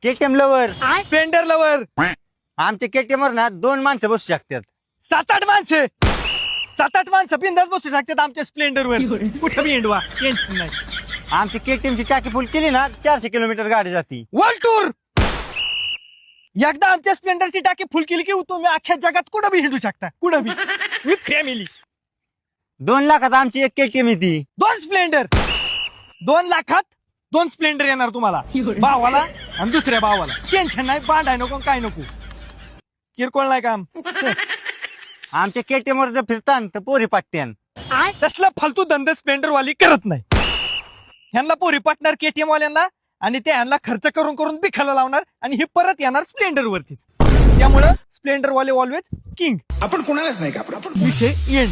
KTM lover. Splendor lover. आमच्या KTM वर ना 2 माणसं बसू शकतात. 7-8 माणसं. 7-8 माणसं बिंदास बसू शकतात आमच्या स्प्लेंडर वर. कुठं बी हिंडवा, टेन्शन नाही. आमची केटीएम ची टाकी फुल केली ना 400 किलोमीटर गाडी जाती. World tour. एकदा आमच्या स्प्लेंडरची टाकी फुल केली की तुम्ही अख्ख्या जगात कुठं बी हिंडू शकता, कुठं बी विथ फॅमिली. 2 लाखात आमची एक केटीएम येते. 2 स्प्लेंडर. 2 लाखात 2 स्प्लेंडर येणार तुम्हाला, भावाला आणि दुसऱ्या भावाला. टेन्शन नाही, बांधाय नको काय नको, किरकोळ नाही काम. आमच्या केटीएम वर जर फिरतान तर पोरी पाटत्यान. तसला फालतू धंदा स्प्लेंडर वाली करत नाही. ह्यांना पोरी पाटणार केटीएम वाल्यांना, आणि ते ह्यांना खर्च करून करून बिखायला लावणार, आणि हे परत येणार स्प्लेंडर वरतीच. त्यामुळं स्प्लेंडर वाले ऑलवेज किंग. आपण कोणालाच नाही का आपण विषय एंड.